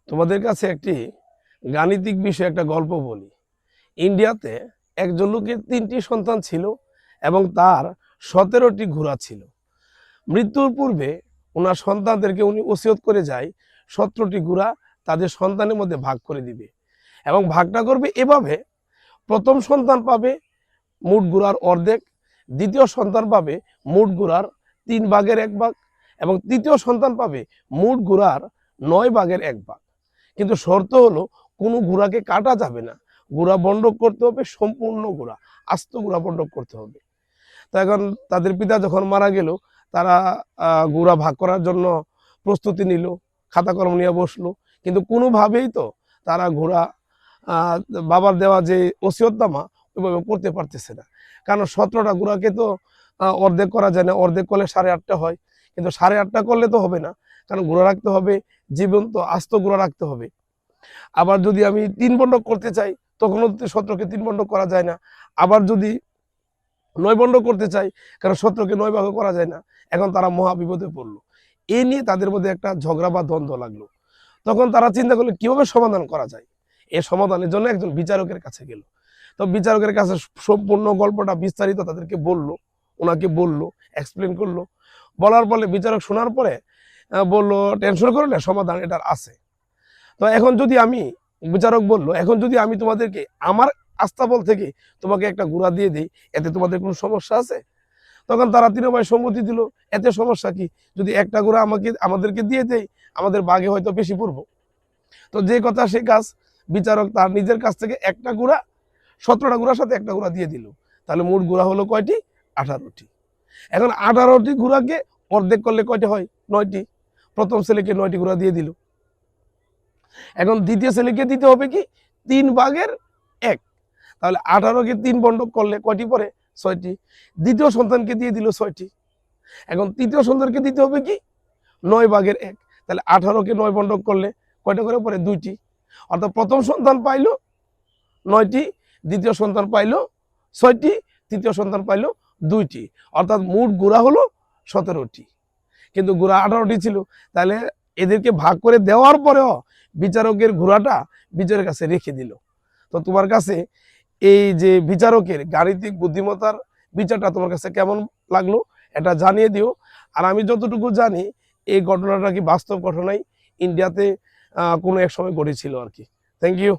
তোমাদের কাছে একটি গাণিতিক বিষয়ে একটা গল্প বলি। ইন্ডিয়াতে একজন লোকের 3টি সন্তান ছিল এবং তার 17টি ঘোড়া ছিল। মৃত্যুর পূর্বে ওনার সন্তানদেরকে উনি ওসিয়ত করে যায় 17টি ঘোড়া তাদের সন্তানের মধ্যে ভাগ করে দিবে এবং ভাগটা করবে এভাবে: প্রথম সন্তান পাবে মোট ঘোড়ার অর্ধেক, দ্বিতীয় সন্তান পাবে মোট ঘোড়ার 3/1 এবং তৃতীয় সন্তান পাবে মোট ঘোড়ার 9/1। কিন্তু শর্ত হলো কোনো ঘোড়াকে কাটা যাবে না, ঘোড়া বন্টন করতে হবে, সম্পূর্ণ ঘোড়া, আস্ত ঘোড়া বন্টন করতে হবে। তো এখন তাদের পিতা যখন মারা গেল, তারা ঘোড়া ভাগ করার জন্য প্রস্তুতি নিল, খাতা কলম নিয়ে বসলো, কিন্তু কোনোভাবেই তো তারা ঘোড়া বাবার দেওয়া যে ওসিয়তনামা ওইভাবে করতে পারতেছে না। কারণ 17টা ঘোড়াকে তো অর্ধেক করা যায় না, অর্ধেক করলে 8.5টা হয়, কিন্তু 8.5টা করলে তো হবে না, কারণ ঘোড়া রাখতে হবে, জীবন্ত আস্ত ঘোড়া রাখতে হবে। আবার যদি আমি 3 বন্টক করতে চাই, তখনও 17কে 3 বন্টক করা যায় না। আবার যদি 9 বন্টক করতে চাই, কারণ 17কে 9 ভাগে করা যায় না। এখন তারা মহা বিপদে পড়লো। এই নিয়ে তাদের মধ্যে একটা ঝগড়া বা দ্বন্দ্ব লাগলো। তখন তারা চিন্তা করলো কিভাবে সমাধান করা যায়। এই সমাধানের জন্য একজন বিচারকের কাছে গেল। তো বিচারকের কাছে সম্পূর্ণ গল্পটা বিস্তারিত তাদেরকে বলল, ওনাকে বলল, এক্সপ্লেন করলো। বলার পরে বিচারক শোনার পরে বললো, টেনশন করো না, সমাধান এটার আছে। তো এখন যদি আমি, বিচারক বললো, এখন যদি আমি তোমাদেরকে আমার আস্তাবল থেকে তোমাকে একটা ঘোড়া দিয়ে দিই, এতে তোমাদের কোনো সমস্যা আছে? তখন তারা 3 ভাই সম্মতি দিল, এতে সমস্যা কি, যদি একটা ঘোড়া আমাদেরকে দিয়ে দেয়, আমাদের ভাগে হয়তো বেশি পড়বো। তো যে কথা সে কাজ, বিচারক তার নিজের কাছ থেকে একটা ঘোড়া 17টা ঘোড়ার সাথে একটা ঘোড়া দিয়ে দিল। তাহলে মোট ঘোড়া হলো কয়টি? 18টি। এখন 18টি ঘোড়াকে অর্ধেক করলে কয়টি হয়? 9টি। প্রথম ছেলেকে 9টি ঘোড়া দিয়ে দিল। এখন দ্বিতীয় ছেলেকে দিতে হবে কি? 3/1। তাহলে 18কে 3 বন্টক করলে কয়টি পড়ে? 6টি। দ্বিতীয় সন্তানকে দিয়ে দিল 6টি। এখন তৃতীয় সন্তানকে দিতে হবে কি? 9/1। তাহলে 18কে 9 বন্টক করলে কয়টা করে পড়ে? 2টি। অর্থাৎ প্রথম সন্তান পাইলো 9টি, দ্বিতীয় সন্তান পাইলো 6টি, তৃতীয় সন্তান পাইলো 2টি। অর্থাৎ মোট ঘোড়া হলো 17টি, কিন্তু ঘোড়া 18টি ছিল। তাহলে এদেরকে ভাগ করে দেওয়ার পরেও বিচারকের ঘোড়াটা বিচারের কাছে রেখে দিল। তো তোমার কাছে এই যে বিচারকের গাণিতিক বুদ্ধিমত্তার বিচারটা তোমার কাছে কেমন লাগলো এটা জানিয়ে দিও। আর আমি যতটুকু জানি, এই ঘটনাটা কি বাস্তব ঘটনাই ইন্ডিয়াতে কোনো এক সময় ঘটেছিল আর কি। Thank you.